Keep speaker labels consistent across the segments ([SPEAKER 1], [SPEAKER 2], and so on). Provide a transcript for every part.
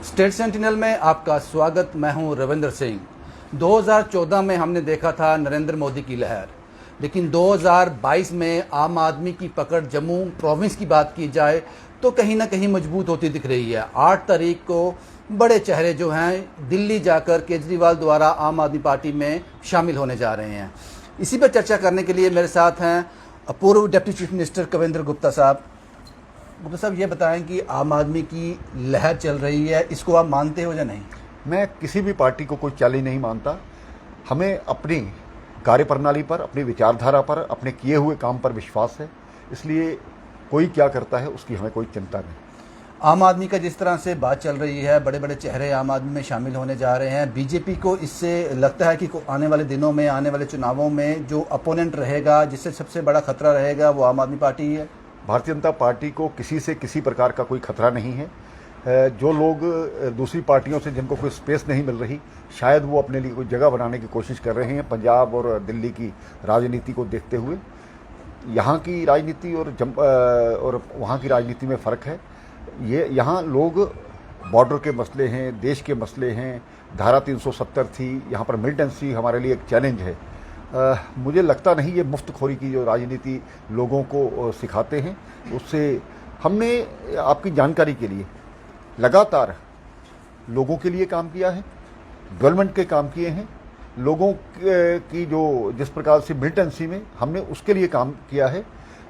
[SPEAKER 1] State sentinel में आपका स्वागत। मैं हूं रविंद्र सिंह। 2014 में हमने देखा था नरेंद्र मोदी की लहर, लेकिन 2022 में आम आदमी की पकड़ जम्मू प्रोविंस की बात की जाए तो कहीं ना कहीं मजबूत होती दिख रही है। 8 तारीख को बड़े चेहरे जो हैं दिल्ली जाकर केजरीवाल द्वारा आम आदमी पार्टी में शामिल होने जा रहे हैं। इसी पर चर्चा करने के लिए मेरे साथ हैं पूर्व deputy chief minister Kavindra Gupta साहब। गुप्ता साहब, ये बताएं कि आम आदमी की लहर चल रही है, इसको आप मानते हो या नहीं?
[SPEAKER 2] मैं किसी भी पार्टी को कोई चैलेंज नहीं मानता। हमें अपनी कार्यप्रणाली पर, अपनी विचारधारा पर, अपने किए हुए काम पर विश्वास है, इसलिए कोई क्या करता है उसकी हमें कोई चिंता नहीं।
[SPEAKER 1] आम आदमी का जिस तरह से बात चल रही है, बड़े बड़े चेहरे आम आदमी में शामिल होने जा रहे हैं, बीजेपी को इससे लगता है कि आने वाले दिनों में, आने वाले चुनावों में जो अपोनेंट रहेगा, जिससे सबसे बड़ा खतरा रहेगा, वो आम आदमी पार्टी ही है।
[SPEAKER 2] भारतीय जनता पार्टी को किसी से किसी प्रकार का कोई खतरा नहीं है। जो लोग दूसरी पार्टियों से जिनको कोई स्पेस नहीं मिल रही, शायद वो अपने लिए कोई जगह बनाने की कोशिश कर रहे हैं पंजाब और दिल्ली की राजनीति को देखते हुए। यहाँ की राजनीति और वहाँ की राजनीति में फ़र्क है। ये यहाँ लोग बॉर्डर के मसले हैं, देश के मसले हैं, धारा 370 थी, यहाँ पर मिलिटेंसी हमारे लिए एक चैलेंज है। मुझे लगता नहीं ये मुफ्तखोरी की जो राजनीति लोगों को सिखाते हैं, उससे हमने आपकी जानकारी के लिए लगातार लोगों के लिए काम किया है, डेवलपमेंट के काम किए हैं। लोगों की जो जिस प्रकार से मिलिटेंसी में हमने उसके लिए काम किया है।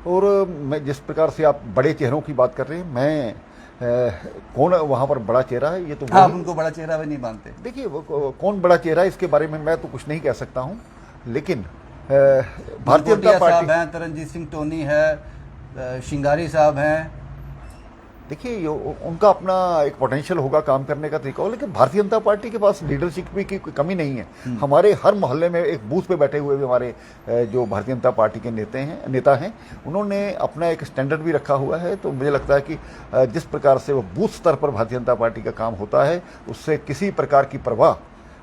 [SPEAKER 2] और मैं जिस प्रकार से आप बड़े चेहरों की बात कर रहे हैं, मैं कौन वहाँ पर बड़ा चेहरा है ये तो
[SPEAKER 1] आप उनको बड़ा चेहरा भी नहीं मानते।
[SPEAKER 2] देखिए, वो कौन बड़ा चेहरा है इसके बारे में मैं तो कुछ नहीं कह सकता हूँ, लेकिन भारतीय जनता पार्टी
[SPEAKER 1] हैं, तरनजीत सिंह टोनी है, शिंगारी साहब हैं।
[SPEAKER 2] देखिए, उनका अपना एक पोटेंशियल होगा, काम करने का तरीका हो, लेकिन भारतीय जनता पार्टी के पास लीडरशिप की कमी नहीं है। हमारे हर मोहल्ले में एक बूथ पे बैठे हुए भी हमारे जो भारतीय जनता पार्टी के नेता हैं, उन्होंने अपना एक स्टैंडर्ड भी रखा हुआ है। तो मुझे लगता है कि जिस प्रकार से वो बूथ स्तर पर भारतीय जनता पार्टी का काम होता है, उससे किसी प्रकार की परवाह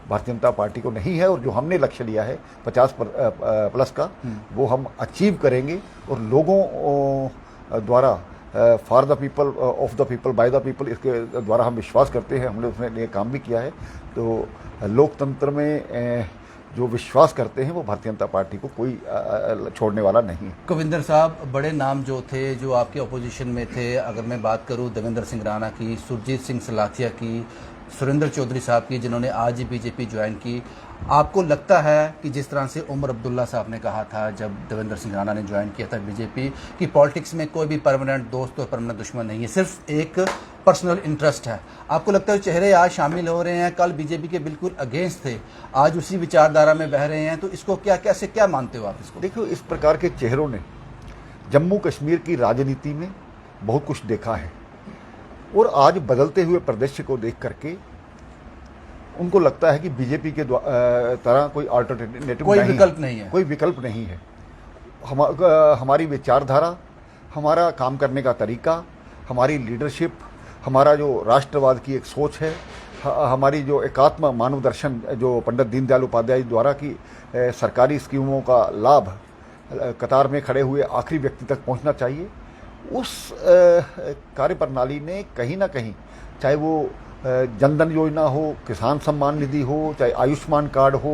[SPEAKER 2] भारतीय जनता पार्टी को नहीं है। और जो हमने लक्ष्य लिया है 50+ का, वो हम अचीव करेंगे। और लोगों द्वारा for the people, of the people, by the people, इसके द्वारा हम विश्वास करते हैं। हमने उसमें लिए काम भी किया है। तो लोकतंत्र में जो विश्वास करते हैं वो भारतीय जनता पार्टी को कोई छोड़ने वाला नहीं है।
[SPEAKER 1] कविंद्र साहब, बड़े नाम जो थे, जो आपके अपोजिशन में थे, अगर मैं बात करूं देवेंद्र सिंह राणा की, सुरजीत सिंह सलाथिया की, सुरेंद्र चौधरी साहब की, जिन्होंने आज ही बीजेपी ज्वाइन की, आपको लगता है कि जिस तरह से उमर अब्दुल्ला साहब ने कहा था जब देवेंद्र सिंह राणा ने ज्वाइन किया था बीजेपी, कि पॉलिटिक्स में कोई भी परमानेंट दोस्त और परमानेंट दुश्मन नहीं है, सिर्फ एक पर्सनल इंटरेस्ट है, आपको लगता है चेहरे आज शामिल हो रहे हैं, कल बीजेपी के बिल्कुल अगेंस्ट थे, आज उसी विचारधारा में बह रहे हैं, तो इसको क्या मानते हो आप इसको?
[SPEAKER 2] देखो, इस प्रकार के चेहरों ने जम्मू कश्मीर की राजनीति में बहुत कुछ देखा है, और आज बदलते हुए परिदृश्य को देख करके उनको लगता है कि बीजेपी के तरह कोई अल्टरनेटिव
[SPEAKER 1] कोई विकल्प नहीं है,
[SPEAKER 2] कोई विकल्प नहीं है। हमारी विचारधारा, हमारा काम करने का तरीका, हमारी लीडरशिप, हमारा जो राष्ट्रवाद की एक सोच है, हमारी जो एकात्म मानव दर्शन, जो पंडित दीनदयाल उपाध्याय द्वारा की सरकारी स्कीमों का लाभ कतार में खड़े हुए आखिरी व्यक्ति तक पहुंचना चाहिए, उस कार्यप्रणाली ने कहीं ना कहीं, चाहे वो जनधन योजना हो, किसान सम्मान निधि हो, चाहे आयुष्मान कार्ड हो,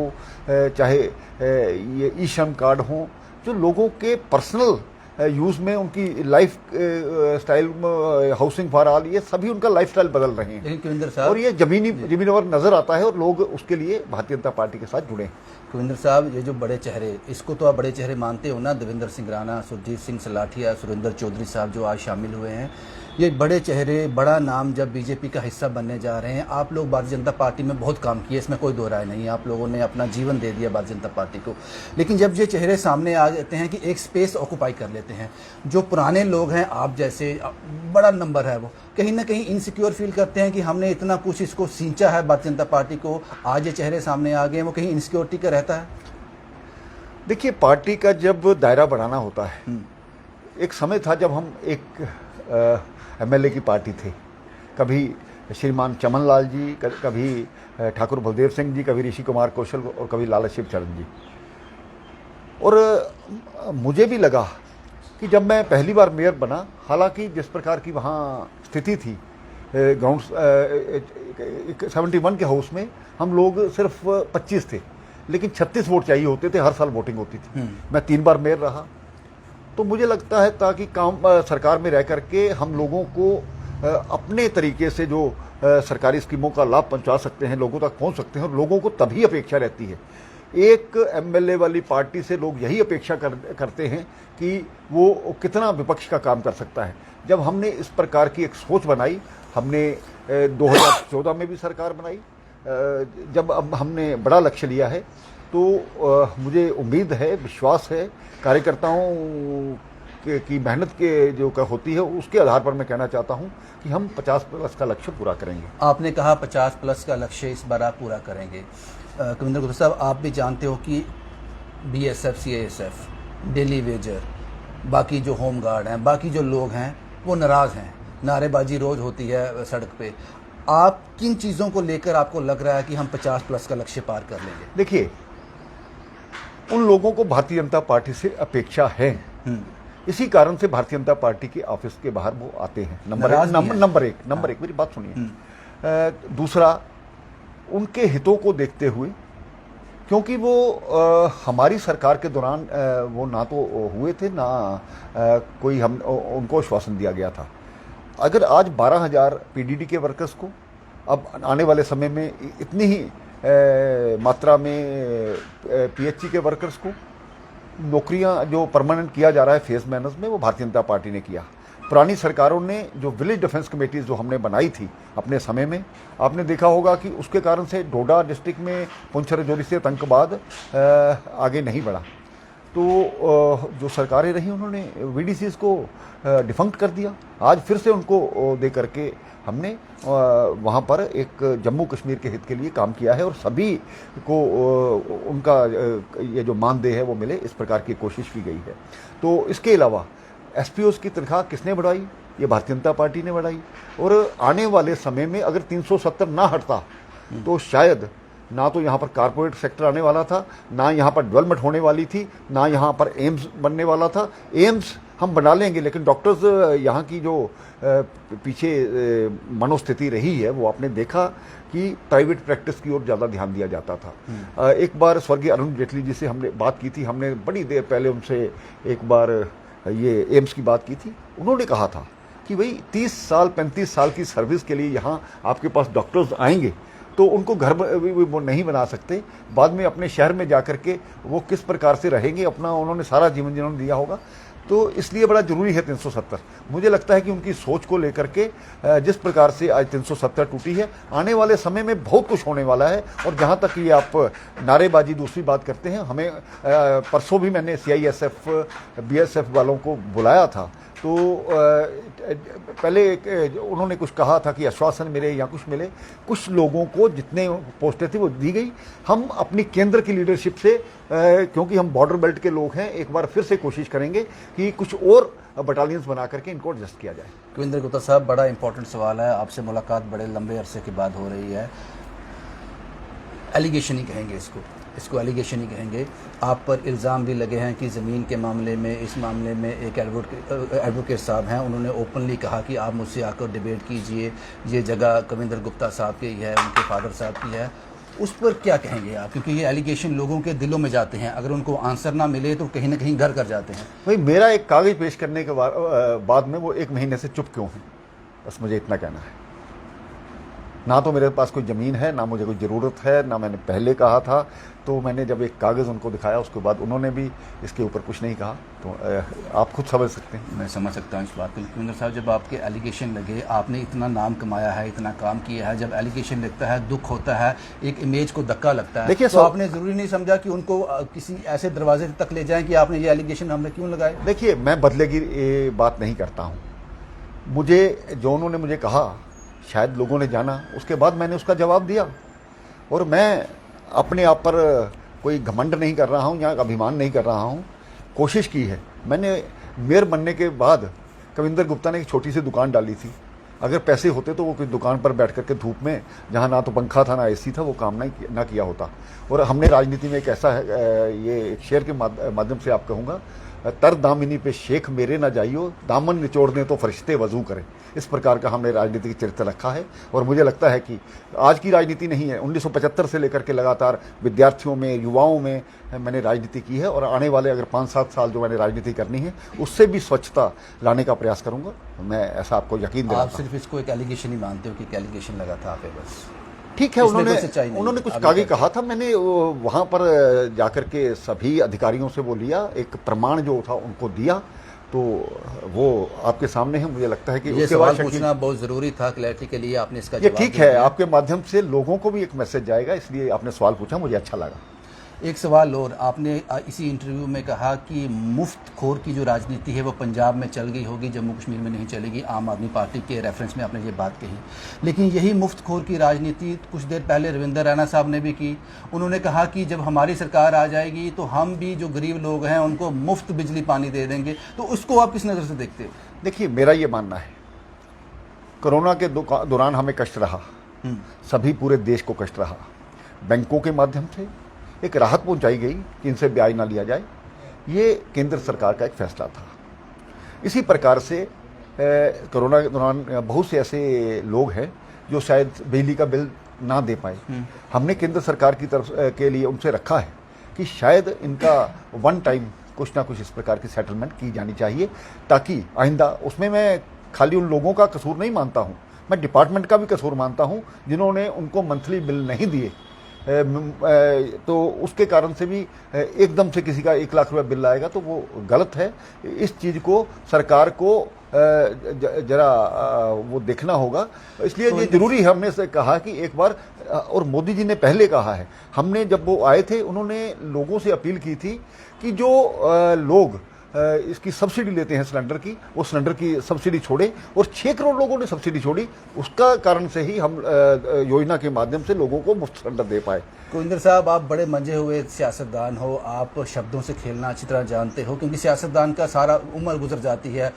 [SPEAKER 2] चाहे ये ई श्रम कार्ड हो, जो लोगों के पर्सनल यूज़ में उनकी life style, housing for all, ये सभी उनका लाइफ स्टाइल बदल रहे हैं। और ये जमीनी और नज़र आता है, और लोग उसके लिए भारतीय जनता पार्टी के साथ जुड़े हैं।
[SPEAKER 1] कविंद्र साहब, ये जो बड़े चेहरे, इसको तो आप बड़े चेहरे मानते हो ना, देवेंद्र सिंह राणा, सुरजीत सिंह सलाथिया, सुरेंद्र चौधरी साहब जो आज शामिल हुए हैं, ये बड़े चेहरे, बड़ा नाम जब बीजेपी का हिस्सा बनने जा रहे हैं, आप लोग भारतीय जनता पार्टी में बहुत काम किए, इसमें कोई दो राय नहीं है, आप लोगों ने अपना जीवन दे दिया भारतीय जनता पार्टी को, लेकिन जब ये चेहरे सामने आ जाते हैं कि एक स्पेस ऑक्यूपाई कर लेते हैं, जो पुराने लोग हैं, आप जैसे, बड़ा नंबर है, वो कहीं ना कहीं इनसिक्योर फील करते हैं कि हमने इतना कुछ इसको सींचा है भारतीय जनता पार्टी को, आज ये चेहरे सामने आ गए, वो कहीं इनसिक्योरिटी का रहता है।
[SPEAKER 2] देखिए, पार्टी का जब दायरा बढ़ाना होता है, एक समय था जब हम एक एमएलए की पार्टी थे, कभी श्रीमान चमन लाल जी, कभी ठाकुर बलदेव सिंह जी, कभी ऋषि कुमार कौशल और कभी लाला शिवचरण जी। और मुझे भी लगा कि जब मैं पहली बार मेयर बना, हालांकि जिस प्रकार की वहाँ स्थिति थी, ग्राउंड 71 के हाउस में हम लोग सिर्फ 25 थे, लेकिन 36 वोट चाहिए होते थे, हर साल वोटिंग होती थी। मैं 3 बार मेयर रहा। तो मुझे लगता है ताकि काम सरकार में रह करके हम लोगों को अपने तरीके से जो सरकारी स्कीमों का लाभ पहुंचा सकते हैं, लोगों तक पहुंच सकते हैं, और लोगों को तभी अपेक्षा रहती है। एक एमएलए वाली पार्टी से लोग यही अपेक्षा करते हैं कि वो कितना विपक्ष का काम कर सकता है। जब हमने इस प्रकार की एक सोच बनाई, हमने 2014 में भी सरकार बनाई, जब अब हमने बड़ा लक्ष्य लिया है, तो मुझे उम्मीद है, विश्वास है कार्यकर्ताओं की मेहनत के जो होती है, उसके आधार पर मैं कहना चाहता हूं कि हम 50+ का लक्ष्य पूरा करेंगे।
[SPEAKER 1] आपने कहा 50+ का लक्ष्य इस बार आप पूरा करेंगे। कविंदर गुप्ता साहब, आप भी जानते हो कि बीएसएफ, सीआईएसएफ, डेली वेजर, बाकी जो होम गार्ड हैं, बाकी जो लोग हैं, वो नाराज़ हैं, नारेबाजी रोज़ होती है सड़क पे। आप किन चीज़ों को लेकर आपको लग रहा है कि हम 50+ का लक्ष्य पार कर लेंगे?
[SPEAKER 2] देखिए, उन लोगों को भारतीय जनता पार्टी से अपेक्षा है, इसी कारण से भारतीय जनता पार्टी के ऑफिस के बाहर वो आते हैं। नंबर एक मेरी बात सुनिए। दूसरा, उनके हितों को देखते हुए, क्योंकि वो हमारी सरकार के दौरान वो ना तो हुए थे, ना कोई हम उनको आश्वासन दिया गया था। अगर आज 12,000 पीडीडी के वर्कर्स को अब आने वाले समय में इतनी ही मात्रा में पीएचई के वर्कर्स को नौकरियां जो परमानेंट किया जा रहा है फेस मैनर्स में, वो भारतीय जनता पार्टी ने किया। पुरानी सरकारों ने जो विलेज डिफेंस कमेटीज जो हमने बनाई थी अपने समय में, आपने देखा होगा कि उसके कारण से डोडा डिस्ट्रिक्ट में पुंछ राजौरी से आतंकवाद आगे नहीं बढ़ा। तो जो सरकारें रही, उन्होंने वीडीसीज को डिफंक्ट कर दिया। आज फिर से उनको दे करके हमने वहाँ पर एक जम्मू कश्मीर के हित के लिए काम किया है, और सभी को उनका ये जो मानदेय है वो मिले, इस प्रकार की कोशिश की गई है। तो इसके अलावा एसपीओस की तनख्वाह किसने बढ़ाई? ये भारतीय जनता पार्टी ने बढ़ाई। और आने वाले समय में अगर 370 ना हटता तो शायद ना तो यहाँ पर कारपोरेट सेक्टर आने वाला था, ना यहाँ पर डेवलपमेंट होने वाली थी, ना यहाँ पर एम्स बनने वाला था। एम्स हम बना लेंगे, लेकिन डॉक्टर्स यहाँ की जो पीछे मनोस्थिति रही है, वो आपने देखा कि प्राइवेट प्रैक्टिस की ओर ज़्यादा ध्यान दिया जाता था। एक बार स्वर्गीय अरुण जेटली जी से हमने बात की थी, हमने बड़ी देर पहले उनसे एक बार ये एम्स की बात की थी। उन्होंने कहा था कि भाई 30 साल 35 साल की सर्विस के लिए यहाँ आपके पास डॉक्टर्स आएंगे, तो उनको घर वो नहीं बना सकते, बाद में अपने शहर में जाकर के वो किस प्रकार से रहेंगे, अपना उन्होंने सारा जीवन जिन्होंने दिया होगा। तो इसलिए बड़ा जरूरी है 370। मुझे लगता है कि उनकी सोच को लेकर के जिस प्रकार से आज 370 टूटी है, आने वाले समय में बहुत कुछ होने वाला है। और जहाँ तक ये आप नारेबाजी दूसरी बात करते हैं, हमें परसों भी मैंने सीआईएसएफ बीएसएफ वालों को बुलाया था, तो पहले उन्होंने कुछ कहा था कि आश्वासन मिले या कुछ मिले, कुछ लोगों को जितने पोस्टें थी वो दी गई। हम अपनी केंद्र की लीडरशिप से, क्योंकि हम बॉर्डर बेल्ट के लोग हैं, एक बार फिर से कोशिश करेंगे कि कुछ और बटालियंस बना करके इनको एडजस्ट किया जाए।
[SPEAKER 1] कविंदर गुप्ता साहब, बड़ा इंपॉर्टेंट सवाल है, आपसे मुलाकात बड़े लंबे अरसे के बाद हो रही है। एलिगेशन ही कहेंगे इसको एलिगेशन ही कहेंगे। आप पर इल्ज़ाम भी लगे हैं कि ज़मीन के मामले में, इस मामले में एक एडवोकेट साहब हैं, उन्होंने ओपनली कहा कि आप मुझसे आकर डिबेट कीजिए, ये जगह कविंदर गुप्ता साहब की है, उनके फादर साहब की है। उस पर क्या कहेंगे आप? क्योंकि ये एलिगेशन लोगों के दिलों में जाते हैं, अगर उनको आंसर ना मिले तो कहीं ना कहीं घर कर जाते हैं।
[SPEAKER 2] भाई, मेरा एक कागज पेश करने के बाद में वो 1 महीने से चुप क्यों हैं, बस मुझे इतना कहना है। ना तो मेरे पास कोई ज़मीन है, ना मुझे कोई ज़रूरत है, ना मैंने पहले कहा था। तो मैंने जब एक कागज़ उनको दिखाया, उसके बाद उन्होंने भी इसके ऊपर कुछ नहीं कहा। तो आप खुद समझ सकते हैं।
[SPEAKER 1] मैं समझ सकता हूँ इस बात को। कविंदर साहब, जब आपके एलिगेशन लगे, आपने इतना नाम कमाया है, इतना काम किया है, जब एलिगेशन लगता है, दुख होता है, एक इमेज को धक्का लगता है,
[SPEAKER 2] देखिए,
[SPEAKER 1] तो आपने ज़रूरी नहीं समझा कि उनको किसी ऐसे दरवाजे तक ले जाएं कि आपने ये एलिगेशन हमने क्यों लगाए?
[SPEAKER 2] देखिए, मैं बदले की बात नहीं करता हूँ। मुझे जो उन्होंने मुझे कहा, शायद लोगों ने जाना, उसके बाद मैंने उसका जवाब दिया। और मैं अपने आप पर कोई घमंड नहीं कर रहा हूँ या अभिमान नहीं कर रहा हूँ। कोशिश की है मैंने। मेयर बनने के बाद कविंदर गुप्ता ने एक छोटी सी दुकान डाली थी। अगर पैसे होते तो वो कोई दुकान पर बैठ करके धूप में, जहाँ ना तो पंखा था ना एसी था, वो काम ना किया होता। और हमने राजनीति में एक ऐसा है, ये एक शेयर के माध्यम से आप कहूँगा, तर दामिनी पे शेख मेरे ना जाइयो, दामन निचोड़ दें तो फरिश्ते वजू करें। इस प्रकार का हमने राजनीतिक चरित्र रखा है और मुझे लगता है कि आज की राजनीति नहीं है, 1975 से लेकर के लगातार विद्यार्थियों में, युवाओं में मैंने राजनीति की है और आने वाले अगर 5-7 साल जो मैंने राजनीति करनी है उससे भी स्वच्छता लाने का प्रयास करूंगा। मैं ऐसा आपको यकीन दिलाता हूं।
[SPEAKER 1] आप सिर्फ इसको एक एलिगेशन ही मानते हो कि एक एलिगेशन लगा था आप पे बस?
[SPEAKER 2] ठीक है,
[SPEAKER 1] इसमें कोई सच्चाई नहीं
[SPEAKER 2] उन्होंने
[SPEAKER 1] है।
[SPEAKER 2] कुछ आगे कहा था, मैंने वहां पर जाकर के सभी अधिकारियों से वो लिया, एक प्रमाण जो था उनको दिया, तो वो आपके सामने है। मुझे लगता है कि
[SPEAKER 1] ये
[SPEAKER 2] उसके
[SPEAKER 1] सवाल
[SPEAKER 2] बाद
[SPEAKER 1] पूछना बहुत जरूरी था, क्लैरिटी के लिए आपने इसका
[SPEAKER 2] ये
[SPEAKER 1] जवाब
[SPEAKER 2] ठीक
[SPEAKER 1] दे
[SPEAKER 2] है,
[SPEAKER 1] दिया।
[SPEAKER 2] आपके माध्यम से लोगों को भी एक मैसेज जाएगा, इसलिए आपने सवाल पूछा, मुझे अच्छा लगा।
[SPEAKER 1] एक सवाल और, आपने इसी इंटरव्यू में कहा कि मुफ्त खोर की जो राजनीति है वो पंजाब में चल गई होगी, जम्मू कश्मीर में नहीं चलेगी। आम आदमी पार्टी के रेफरेंस में आपने ये बात कही, लेकिन यही मुफ्त खोर की राजनीति कुछ देर पहले रविंदर रैना साहब ने भी की। उन्होंने कहा कि जब हमारी सरकार आ जाएगी तो हम भी जो गरीब लोग हैं उनको मुफ्त बिजली पानी दे देंगे। तो उसको आप किस नज़र से देखते हो?
[SPEAKER 2] देखिए, मेरा ये मानना है, कोरोना के दौरान हमें कष्ट रहा, सभी पूरे देश को कष्ट रहा। बैंकों के माध्यम से एक राहत पहुंचाई गई कि इनसे ब्याज ना लिया जाए, ये केंद्र सरकार का एक फैसला था। इसी प्रकार से कोरोना के दौरान बहुत से ऐसे लोग हैं जो शायद बिजली का बिल ना दे पाए। हमने केंद्र सरकार की तरफ के लिए उनसे रखा है कि शायद इनका वन टाइम कुछ ना कुछ इस प्रकार की सेटलमेंट की जानी चाहिए, ताकि आइंदा, उसमें मैं खाली उन लोगों का कसूर नहीं मानता हूँ, मैं डिपार्टमेंट का भी कसूर मानता हूँ जिन्होंने उनको मंथली बिल नहीं दिए। तो उसके कारण से भी एकदम से किसी का 1 लाख रुपया बिल आएगा तो वो गलत है। इस चीज़ को सरकार को जरा वो देखना होगा, इसलिए ये जरूरी है। हमने से कहा कि एक बार, और मोदी जी ने पहले कहा है, हमने जब वो आए थे उन्होंने लोगों से अपील की थी कि जो लोग इसकी सब्सिडी लेते हैं सिलेंडर की, वो सिलेंडर की सब्सिडी छोड़े, और 6 करोड़ लोगों ने सब्सिडी छोड़ी। उसका कारण से ही हम योजना के माध्यम से लोगों को मुफ्त सिलेंडर दे पाए।
[SPEAKER 1] कुविंदर साहब, आप बड़े मंजे हुए सियासतदान हो, आप शब्दों से खेलना अच्छी तरह जानते हो, क्योंकि सियासतदान का सारा उम्र गुजर जाती है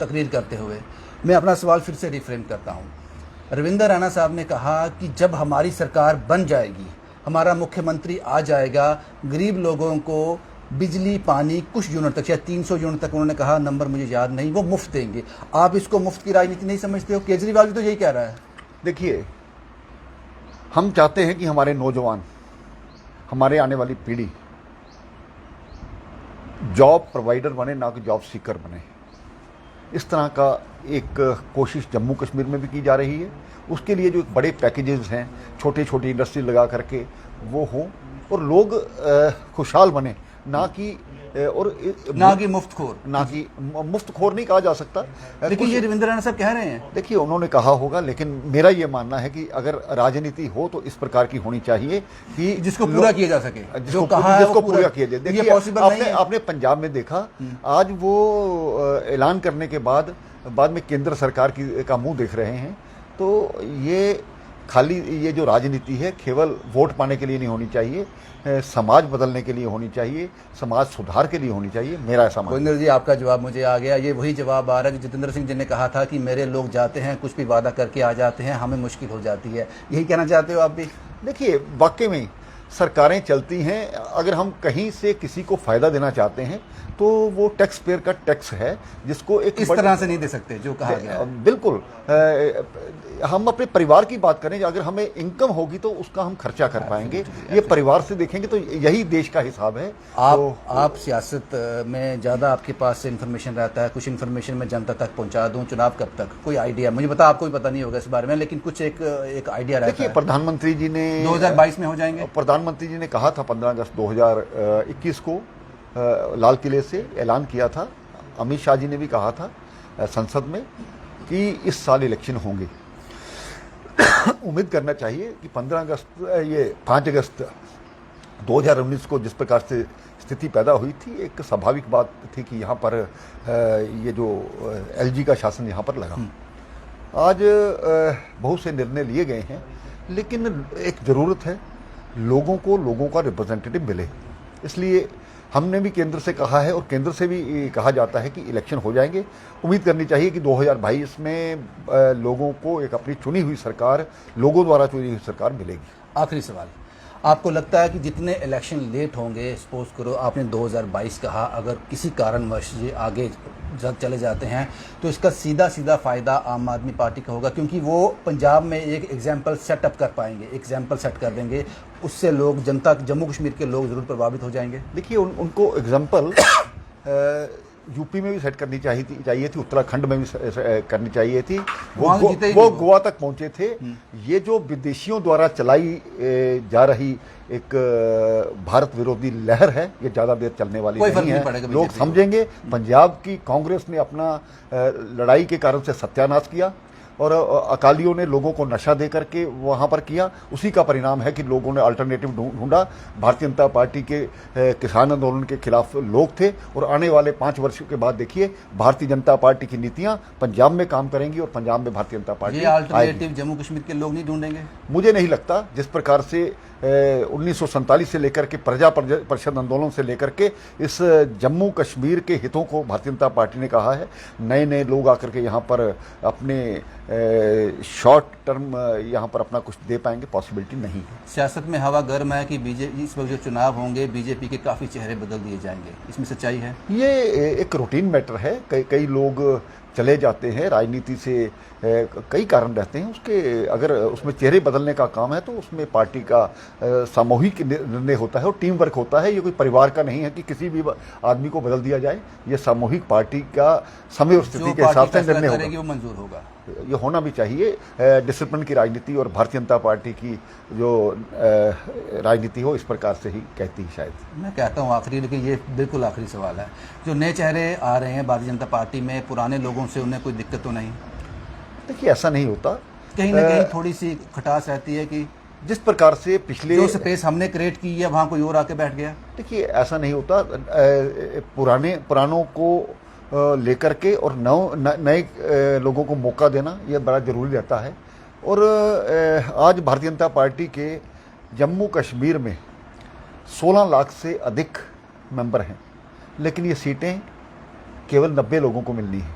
[SPEAKER 1] तकरीर करते हुए। मैं अपना सवाल फिर से रिफ्रेम करता हूँ। रविंदर रैना साहब ने कहा कि जब हमारी सरकार बन जाएगी, हमारा मुख्यमंत्री आ जाएगा, गरीब लोगों को बिजली पानी कुछ यूनिट तक, शायद 300 यूनिट तक उन्होंने कहा, नंबर मुझे याद नहीं, वो मुफ्त देंगे। आप इसको मुफ्त की राजनीति नहीं समझते हो? केजरीवाल भी तो यही कह रहा है।
[SPEAKER 2] देखिए, हम चाहते हैं कि हमारे नौजवान, हमारे आने वाली पीढ़ी जॉब प्रोवाइडर बने, ना कि जॉब सीकर बने। इस तरह का एक कोशिश जम्मू कश्मीर में भी की जा रही है। उसके लिए जो बड़े पैकेजेस हैं, छोटे छोटे इंडस्ट्री लगा करके वो हों और लोग खुशहाल बने, ना कि
[SPEAKER 1] मुफ्तखोर,
[SPEAKER 2] ना कि मुफ्तखोर नहीं कहा जा सकता।
[SPEAKER 1] लेकिन ये रविंद्र रैना साहब कह रहे हैं।
[SPEAKER 2] देखिए, उन्होंने कहा होगा, लेकिन मेरा ये मानना है कि अगर राजनीति हो तो इस प्रकार की होनी चाहिए कि
[SPEAKER 1] जिसको पूरा किया जा सके,
[SPEAKER 2] जो कहा है जिसको पूरा किया जाए। देखिए, आपने पंजाब में देखा, आज वो ऐलान करने के बाद में केंद्र सरकार का मुंह देख रहे हैं। तो ये खाली ये जो राजनीति है केवल वोट पाने के लिए नहीं होनी चाहिए, समाज बदलने के लिए होनी चाहिए, समाज सुधार के लिए होनी चाहिए। मेरा ऐसा मानना है।
[SPEAKER 1] कुविंदर जी, आपका जवाब मुझे आ गया। ये वही जवाब आ रहा है जो जितेंद्र सिंह जी ने कहा था कि मेरे लोग जाते हैं, कुछ भी वादा करके आ जाते हैं, हमें मुश्किल हो जाती है। यही कहना चाहते हो आप भी?
[SPEAKER 2] देखिए, वाकई में सरकारें चलती हैं, अगर हम कहीं से किसी को फायदा देना चाहते हैं तो वो टैक्स पेयर का टैक्स है, जिसको एक
[SPEAKER 1] इस तरह से नहीं दे सकते जो कहा गया है।
[SPEAKER 2] बिल्कुल, हम अपने परिवार की बात करें, अगर हमें इनकम होगी तो उसका हम खर्चा कर पाएंगे। ये परिवार से देखेंगे तो यही देश का हिसाब है।
[SPEAKER 1] आप सियासत में ज़्यादा आपके पास से इन्फॉर्मेशन रहता है, कुछ इन्फॉर्मेशन मैं जनता तक पहुंचा दूं। चुनाव कब तक, कोई आइडिया? मुझे पता, आपको भी पता नहीं होगा इस बारे में, लेकिन कुछ एक आइडिया रहता है।
[SPEAKER 2] देखिए, प्रधानमंत्री जी ने
[SPEAKER 1] 2022 में हो जाएंगे।
[SPEAKER 2] प्रधानमंत्री जी ने कहा था 15 अगस्त 2021 को लाल किले से ऐलान किया था। अमित शाह जी ने भी कहा था संसद में कि इस साल इलेक्शन होंगे। उम्मीद करना चाहिए कि 5 अगस्त 2019 को जिस प्रकार से स्थिति पैदा हुई थी, एक स्वाभाविक बात थी कि यहाँ पर ये जो एलजी का शासन यहाँ पर लगा। आज बहुत से निर्णय लिए गए हैं, लेकिन एक ज़रूरत है, लोगों का रिप्रेजेंटेटिव मिले। इसलिए हमने भी केंद्र से कहा है और केंद्र से भी कहा जाता है कि इलेक्शन हो जाएंगे। उम्मीद करनी चाहिए कि 2022 में लोगों को एक अपनी चुनी हुई सरकार, लोगों द्वारा चुनी हुई सरकार मिलेगी।
[SPEAKER 1] आखिरी सवाल, आपको लगता है कि जितने इलेक्शन लेट होंगे, सपोज करो आपने 2022 कहा, अगर किसी कारणवश ये आगे चले जाते हैं तो इसका सीधा सीधा फ़ायदा आम आदमी पार्टी का होगा, क्योंकि वो पंजाब में एक एग्जाम्पल सेटअप कर पाएंगे, एग्जाम्पल सेट कर देंगे, उससे लोग, जनता, जम्मू कश्मीर के लोग ज़रूर प्रभावित हो जाएंगे।
[SPEAKER 2] देखिए उनको एग्जाम्पल यूपी में भी सेट करनी चाहिए थी, उत्तराखंड में भी करनी चाहिए थी। वो गोवा तक पहुंचे थे। ये जो विदेशियों द्वारा चलाई जा रही एक भारत विरोधी लहर है, ये ज्यादा देर चलने वाली नहीं है। लोग समझेंगे पंजाब की कांग्रेस ने अपना लड़ाई के कारण से सत्यानाश किया और अकालियों ने लोगों को नशा दे करके वहां पर किया। उसी का परिणाम है कि लोगों ने अल्टरनेटिव ढूंढा। भारतीय जनता पार्टी के किसान आंदोलन के खिलाफ लोग थे और आने वाले 5 वर्षों के बाद देखिए भारतीय जनता पार्टी की नीतियां पंजाब में काम करेंगी और पंजाब में भारतीय जनता पार्टी
[SPEAKER 1] अल्टरनेटिव जम्मू कश्मीर के लोग नहीं ढूंढेंगे।
[SPEAKER 2] मुझे नहीं लगता। जिस प्रकार से 1947 से लेकर के प्रजा परिषद आंदोलन से लेकर के इस जम्मू कश्मीर के हितों को भारतीय जनता पार्टी ने कहा है, नए नए लोग आकर के यहाँ पर अपने शॉर्ट टर्म यहाँ पर अपना कुछ दे पाएंगे, पॉसिबिलिटी नहीं है।
[SPEAKER 1] सियासत में हवा गर्म है कि बीजेपी, इस वक्त जो चुनाव होंगे बीजेपी के काफ़ी चेहरे बदल दिए जाएंगे, इसमें सच्चाई है?
[SPEAKER 2] ये एक रूटीन मैटर है। कई लोग चले जाते हैं, राजनीति से कई कारण रहते हैं उसके। अगर उसमें चेहरे बदलने का काम है तो उसमें पार्टी का सामूहिक निर्णय होता है और टीम वर्क होता है। ये कोई परिवार का नहीं है कि किसी भी आदमी को बदल दिया जाए। ये सामूहिक पार्टी का समय और स्थिति के हिसाब से निर्णय होगा,
[SPEAKER 1] वो मंजूर होगा।
[SPEAKER 2] ये होना भी चाहिए। डिसिप्लिन की राजनीति और भारतीय जनता पार्टी की जो राजनीति हो इस प्रकार से ही कहती है शायद।
[SPEAKER 1] मैं कहता हूँ आखिरी, लेकिन ये बिल्कुल आखिरी सवाल है, जो नए चेहरे आ रहे हैं भारतीय जनता पार्टी में, पुराने लोगों से उन्हें कोई दिक्कत तो नहीं?
[SPEAKER 2] देखिए ऐसा नहीं होता।
[SPEAKER 1] कहीं ना कहीं थोड़ी सी खटास रहती है कि
[SPEAKER 2] जिस प्रकार से पिछले
[SPEAKER 1] जो स्पेस हमने क्रिएट की है वहाँ कोई और आके बैठ गया।
[SPEAKER 2] देखिए ऐसा नहीं होता। पुरानों को लेकर के और नए लोगों को मौका देना यह बड़ा जरूरी रहता है। और आज भारतीय जनता पार्टी के जम्मू कश्मीर में 16 लाख से अधिक मेंबर हैं, लेकिन ये सीटें केवल 90 लोगों को मिलनी है।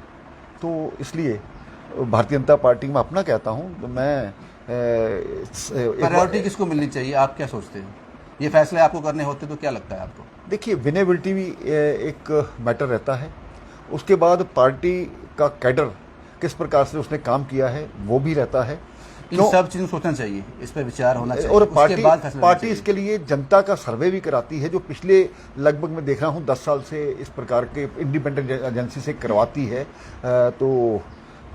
[SPEAKER 2] तो इसलिए भारतीय जनता पार्टी में अपना कहता हूँ तो मैं
[SPEAKER 1] प्रायोरिटी किसको मिलनी चाहिए, आप क्या सोचते हैं? ये फैसले आपको करने होते तो क्या लगता है आपको?
[SPEAKER 2] देखिए विनेबिलिटी भी एक मैटर रहता है। उसके बाद पार्टी का कैडर किस प्रकार से उसने काम किया है वो भी रहता है।
[SPEAKER 1] इन सब चीज़ों सोचना चाहिए, इस पर विचार होना चाहिए।
[SPEAKER 2] और पार्टी इसके लिए जनता का सर्वे भी कराती है, जो पिछले लगभग मैं देख रहा हूँ 10 साल से इस प्रकार के इंडिपेंडेंट एजेंसी से करवाती है। तो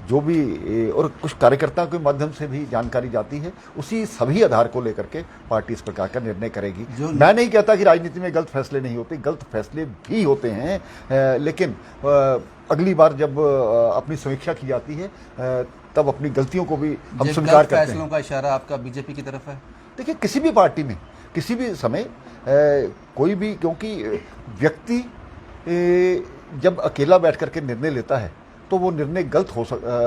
[SPEAKER 2] जो भी और कुछ कार्यकर्ताओं के माध्यम से भी जानकारी जाती है, उसी सभी आधार को लेकर के पार्टी इस प्रकार का निर्णय करेगी। मैं नहीं कहता कि राजनीति में गलत फैसले नहीं होते, गलत फैसले भी होते हैं, लेकिन अगली बार जब अपनी समीक्षा की जाती है तब अपनी गलतियों को भी हम स्वीकार करते हैं।
[SPEAKER 1] फैसलों का इशारा आपका बीजेपी की तरफ है?
[SPEAKER 2] देखिए किसी भी पार्टी में किसी भी समय कोई भी, क्योंकि व्यक्ति जब अकेला बैठ करके निर्णय लेता है तो वो निर्णय गलत हो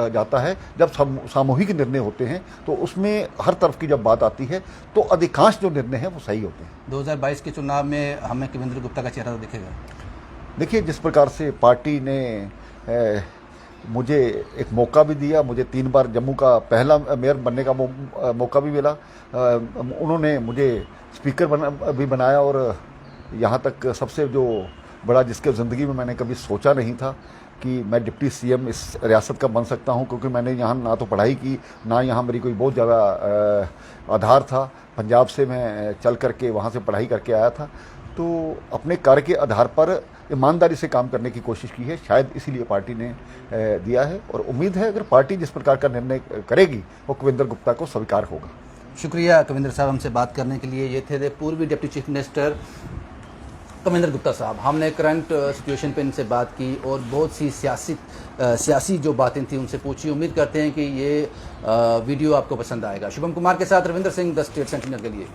[SPEAKER 2] जाता है। जब सामूहिक निर्णय होते हैं तो उसमें हर तरफ की जब बात आती है तो अधिकांश जो निर्णय हैं वो सही होते हैं।
[SPEAKER 1] 2022 के चुनाव में हमें कविंद्र गुप्ता का चेहरा तो दिखेगा?
[SPEAKER 2] देखिए जिस प्रकार से पार्टी ने मुझे एक मौका भी दिया, मुझे 3 बार जम्मू का पहला मेयर बनने का मौका भी मिला, उन्होंने मुझे स्पीकर भी बनाया और यहाँ तक सबसे जो बड़ा जिसके ज़िंदगी में मैंने कभी सोचा नहीं था कि मैं डिप्टी सीएम इस रियासत का बन सकता हूं, क्योंकि मैंने यहाँ ना तो पढ़ाई की, ना यहाँ मेरी कोई बहुत ज़्यादा आधार था। पंजाब से मैं चल करके वहाँ से पढ़ाई करके आया था। तो अपने कार्य के आधार पर ईमानदारी से काम करने की कोशिश की है, शायद इसीलिए पार्टी ने दिया है। और उम्मीद है अगर पार्टी जिस प्रकार का निर्णय करेगी वो कविंद्र गुप्ता को स्वीकार होगा।
[SPEAKER 1] शुक्रिया कविंद्र साहब हमसे बात करने के लिए। ये थे पूर्व deputy chief minister Kavindra Gupta साहब। हमने करंट सिचुएशन पे इनसे बात की और बहुत सी सियासी जो बातें थी उनसे पूछी। उम्मीद करते हैं कि ये वीडियो आपको पसंद आएगा। शुभम कुमार के साथ Ravindra Singh, the state sentinel के लिए।